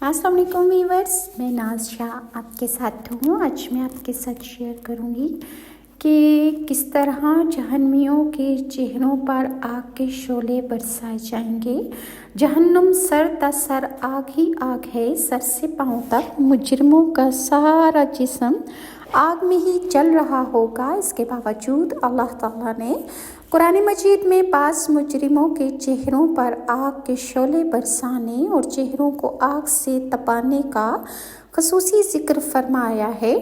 अस्सलाम वालेकुम व्यूअर्स, मैं नाज शाह आपके साथ हूँ। आज मैं आपके साथ शेयर करूँगी कि किस तरह जहन्नमियों के चेहरों पर आग के शोले बरसाए जाएंगे। जहन्नुम सर सर आग ही आग है, सर से पाँव तक मुजरिमों का सारा जिस्म आग में ही जल रहा होगा। इसके बावजूद अल्लाह ताला ने कुरान मजीद में बाज़ मुजरिमों के चेहरों पर आग के शोले बरसाने और चेहरों को आग से तपाने का ख़ुसूसी ज़िक्र फरमाया है।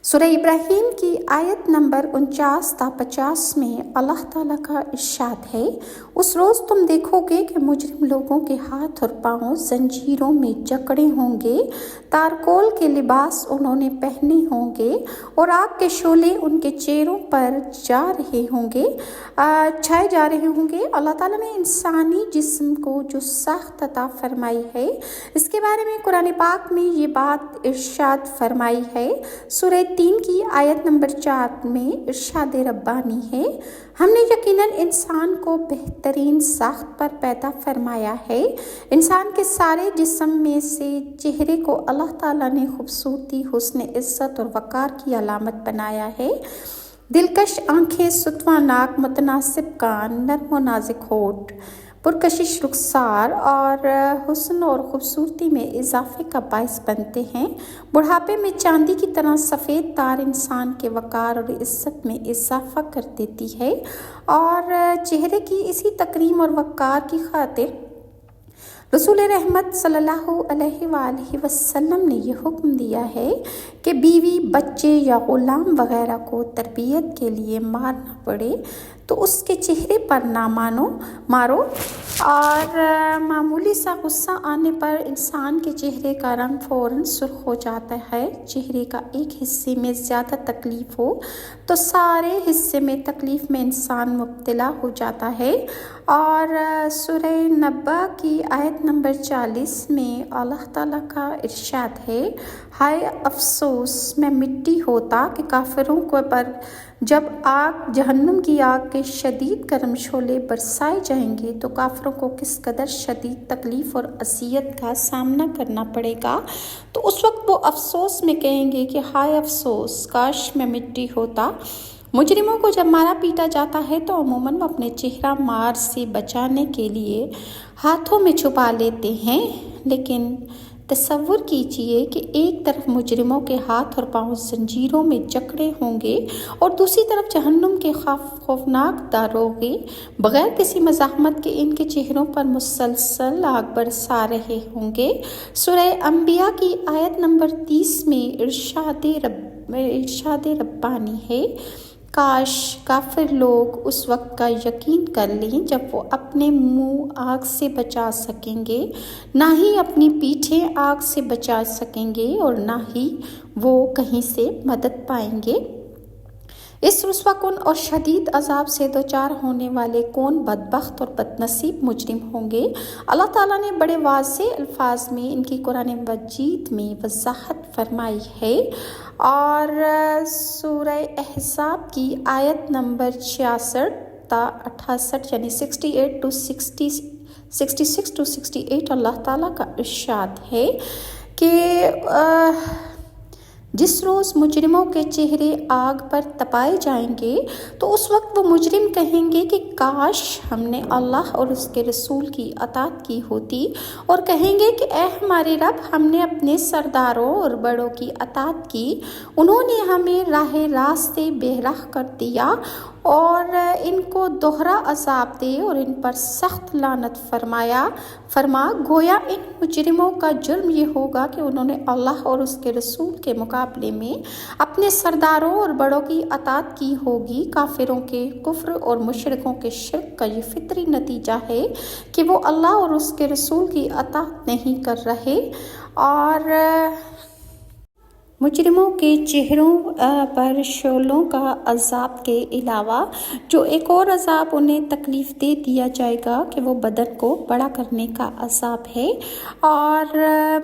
सूरह इब्राहीम की आयत नंबर 49 ता 50 में अल्लाह ताला का इरशाद है, उस रोज़ तुम देखोगे कि मुजरिम लोगों के हाथ और पाँव जंजीरों में जकड़े होंगे, तारकोल के लिबास उन्होंने पहने होंगे और आग के शोले उनके चेहरों पर छाए जा रहे होंगे। अल्लाह ताला ने इंसानी जिस्म को जो साख्त अता फरमाई है, इसके बारे में कुरान पाक में ये बात इरशाद फरमाई है। सूरह 3 की आयत नंबर 4 में इरशाद रब्बानी है, हमने यकीनन इंसान को बेहतरीन साख्त पर पैदा फरमाया है। इंसान के सारे जिस्म में से चेहरे को अल्लाह ताला ने खूबसूरती, हुस्न, इज्जत और वक़ार की अलामत बनाया है। दिलकश आँखें, सुतवा नाक, मुतनासिब कान, नर्म व नाजुक होठ, पुरकशिश रुखसार और हुस्न और ख़ूबसूरती में इजाफे का बायस बनते हैं। बुढ़ापे में चांदी की तरह सफ़ेद तार इंसान के वक़ार और इज़्ज़त में इजाफा कर देती है और चेहरे की इसी तकरीम और वक़ार की खातिर रसूल रहमत सल्लल्लाहु अलैहि वसल्लम ने यह हुक्म दिया है कि बीवी, बच्चे या ग़ुलाम वग़ैरह को तरबियत के लिए मारना पड़े तो उसके चेहरे पर ना मारो और मामूली सा गुस्सा आने पर इंसान के चेहरे का रंग फ़ौरन सुर्ख हो जाता है। चेहरे का एक हिस्से में ज़्यादा तकलीफ़ हो तो सारे हिस्से में तकलीफ़ में इंसान मुब्तला हो जाता है। और सूरह नब्बा की आयत नंबर 40 में अल्लाह ताला का इरशाद है, हाय अफसोस मैं मिट्टी होता कि काफिरों को पर जब आग जहन्नुम की आग के शदीद गर्म शोले बरसाए जाएंगे तो काफिरों को किस कदर शदीद तकलीफ़ और असियत का सामना करना पड़ेगा। तो उस वक्त वो अफसोस में कहेंगे कि हाय अफसोस, काश मैं मिट्टी होता। मुजरिमों को जब मारा पीटा जाता है तो अमूमन वो अपने चेहरा मार से बचाने के लिए हाथों में छुपा लेते हैं, लेकिन तसव्वुर कीजिए कि एक तरफ मुजरिमों के हाथ और पांव जंजीरों में जकड़े होंगे और दूसरी तरफ जहन्नुम के खौफनाक दारोगे बगैर किसी मज़ाहमत के इनके चेहरों पर मुसलसल आग बरसा रहे होंगे। सूरह अंबिया की आयत नंबर 30 में इरशाद रब्बानी है, काश काफिर लोग उस वक्त का यकीन कर लें जब वो अपने मुंह आग से बचा सकेंगे, ना ही अपनी पीठें आग से बचा सकेंगे और ना ही वो कहीं से मदद पाएंगे। इस रुस्वाकुन और शदीद अजाब से दोचार होने वाले कौन बदबख्त और बदनसीब मुजरिम होंगे। अल्लाह ताला ने बड़े वाज़ेह अल्फाज में इनकी कुरान मजीद में वज़ाहत फरमाई है और सूरह अहज़ाब की आयत नंबर 66 ता 68 यानी 66 टू 68 अल्लाह ताला का इरशाद है कि जिस रोज़ मुजरिमों के चेहरे आग पर तपाए जाएंगे तो उस वक्त वो मुजरिम कहेंगे कि काश हमने अल्लाह और उसके रसूल की अताअत की होती और कहेंगे कि ऐ हमारे रब, हमने अपने सरदारों और बड़ों की अताअत की, उन्होंने हमें रास्ते बेराह कर दिया और इनको दोहरा अजाब दे और इन पर सख्त लानत फरमा। गोया इन मुजरिमों का जुर्म ये होगा कि उन्होंने अल्लाह और उसके रसूल के मुकाबले में अपने सरदारों और बड़ों की अताअत की होगी। काफिरों के कुफ्र और मुशरिकों के शिर्क का ये फितरी नतीजा है कि वो अल्लाह और उसके रसूल की अताअत नहीं कर रहे और मुजरिमों के चेहरों पर शोलों का अजाब के अलावा जो एक और अजाब उन्हें तकलीफ़ दे दिया जाएगा कि वो बदन को बड़ा करने का अजाब है। और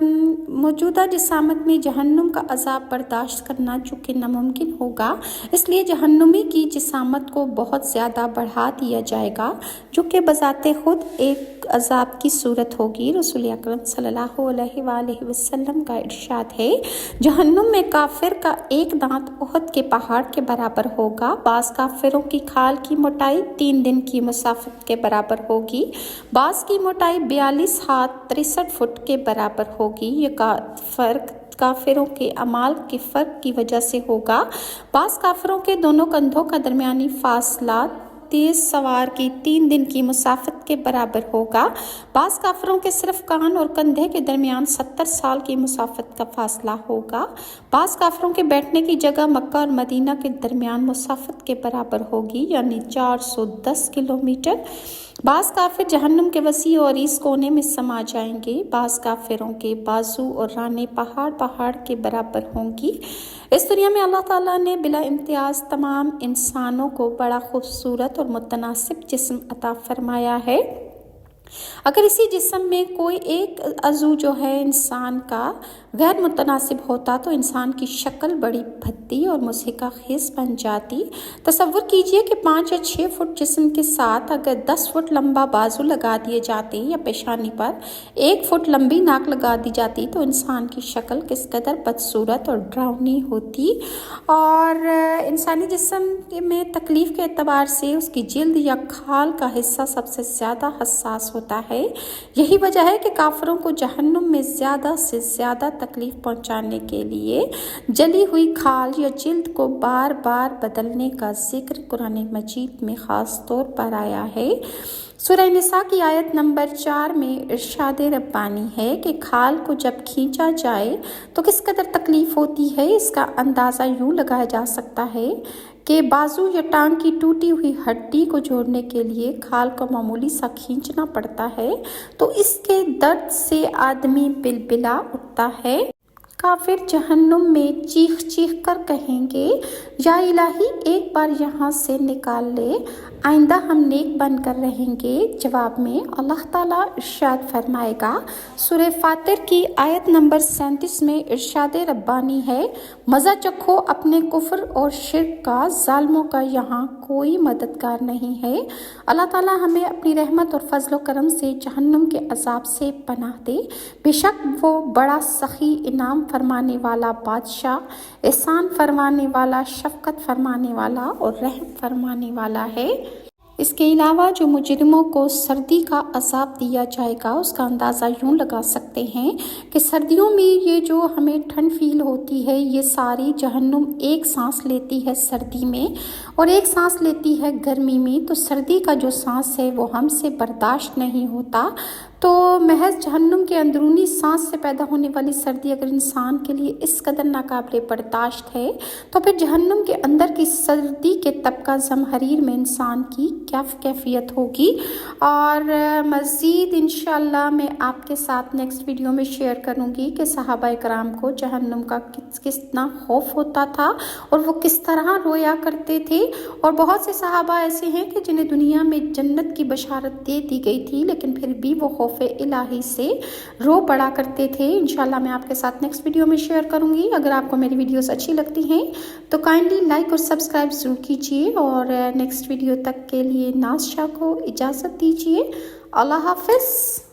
मौजूदा जिसामत में जहन्नुम का अजाब बर्दाश्त करना चूँकि नामुमकिन होगा, इसलिए जहन्नुमी की जिसामत को बहुत ज़्यादा बढ़ा दिया जाएगा, जो कि बज़ाते खुद एक अजाब की सूरत होगी। रसूल अकरम सल्लल्लाहु अलैहि वसल्लम का इरशाद है, जहन्नुम में काफिर का एक दांत उहद के पहाड़ के बराबर होगा। बाज़ काफिरों की खाल की मोटाई 3 दिन की मुसाफत के बराबर होगी। बाज़ की मोटाई 42 हाथ 63 फुट के बराबर होगी। ये फ़र्क काफिरों के अमाल के फ़र्क की वजह से होगा। बाज़ काफिरों के दोनों कंधों का दरमियानी फासला तेज सवार की 3 दिन की मुसाफत के बराबर होगा। बाज़ काफिरों के सिर्फ कान और कंधे के दरमियान 70 साल की मुसाफत का फासला होगा। बाज़ काफिरों के बैठने की जगह मक्का और मदीना के दरमियान मुसाफत के बराबर होगी, यानी 410 किलोमीटर। बाज़ काफिर जहन्नुम के वसी और इस कोने में समा जाएंगे। बाज़ काफिरों के बाजू और रानें पहाड़ के बराबर होंगी। इस दुनिया में अल्लाह ताला ने बिला इम्तियाज़ तमाम इंसानों को बड़ा खूबसूरत और मुतनासिब जिस्म अता फरमाया है। अगर इसी जिस्म में कोई एक अज़ू जो है इंसान का गैर मुतनासिब होता तो इंसान की शक्ल बड़ी भद्दी और मुज़हिका खेज़ बन जाती। तसव्वुर कीजिए कि 5 या 6 फुट जिस्म के साथ अगर 10 फुट लंबा बाजू लगा दिए जाते या पेशानी पर 1 फुट लंबी नाक लगा दी जाती तो इंसान की शक्ल किस कदर बदसूरत और डरावनी होती। और इंसानी जिस्म में तकलीफ़ के एतबार से उसकी जिल्द या खाल का हिस्सा सबसे ज़्यादा हसास होता है। यही वजह है कि काफिरों को जहन्नुम में ज़्यादा से ज़्यादा तकलीफ पहुंचाने के लिए जली हुई खाल या जिल्द को बार बार बदलने का जिक्र कुरान मजीद में ख़ास तौर पर आया है। सूरह निसा की आयत नंबर 4 में इरशाद रब्बानी है कि खाल को जब खींचा जाए तो किस कदर तकलीफ होती है। इसका अंदाज़ा यूँ लगाया जा सकता है कि बाजू या टांग की टूटी हुई हड्डी को जोड़ने के लिए खाल को मामूली सा खींचना पड़ता है तो इसके दर्द से आदमी बिलबिला उठता है। काफिर जहन्नुम में चीख चीख कर कहेंगे, या इलाही एक बार यहाँ से निकाल ले, आइंदा हम नेक बनकर रहेंगे। जवाब में अल्लाह ताला इरशाद फरमाएगा। सूरह फातिर की आयत नंबर 37 में इरशाद रब्बानी है, मज़ा चखो अपने कुफ्र और शिर्क का, जालिमों का यहाँ कोई मददगार नहीं है। अल्लाह ताला हमें अपनी रहमत और फजल करम से जहन्नुम के अजाब से पनाह दे। बेशक वो बड़ा सखी, इनाम फरमाने वाला बादशाह, एहसान फरमाने वाला, शफकत फरमाने वाला और रहम फरमाने वाला है। इसके अलावा जो मुजरिमों को सर्दी का अजाब दिया जाएगा उसका अंदाज़ा यूँ लगा सकते हैं कि सर्दियों में ये जो हमें ठंड फील होती है, ये सारी जहन्नुम एक सांस लेती है सर्दी में और एक सांस लेती है गर्मी में। तो सर्दी का जो सांस है वो हमसे बर्दाश्त नहीं होता। तो महज जहन्नुम के अंदरूनी सांस से पैदा होने वाली सर्दी अगर इंसान के लिए इस कदर नाकाबिले बर्दाश्त है तो फिर जहन्नुम के अंदर की सर्दी के तबका ज़महरीर में इंसान की क्या कैफियत होगी। और मज़ीद इंशाअल्लाह मैं आपके साथ नेक्स्ट वीडियो में शेयर करूंगी कि सहाबा कराम को जहन्नुम का कितना खौफ होता था और वो किस तरह रोया करते थे। और बहुत से सहाबा ऐसे हैं कि जिन्हें दुनिया में जन्नत की बशारत दे दी गई थी लेकिन फिर भी वो खौफ इलाही से रो पड़ा करते थे। इंशाल्लाह मैं आपके साथ नेक्स्ट वीडियो में शेयर करूंगी। अगर आपको मेरी वीडियोस अच्छी लगती हैं तो काइंडली लाइक और सब्सक्राइब ज़रूर कीजिए और नेक्स्ट वीडियो तक के लिए नाज़ शाह को इजाज़त दीजिए। अल्लाह हाफ़िज़।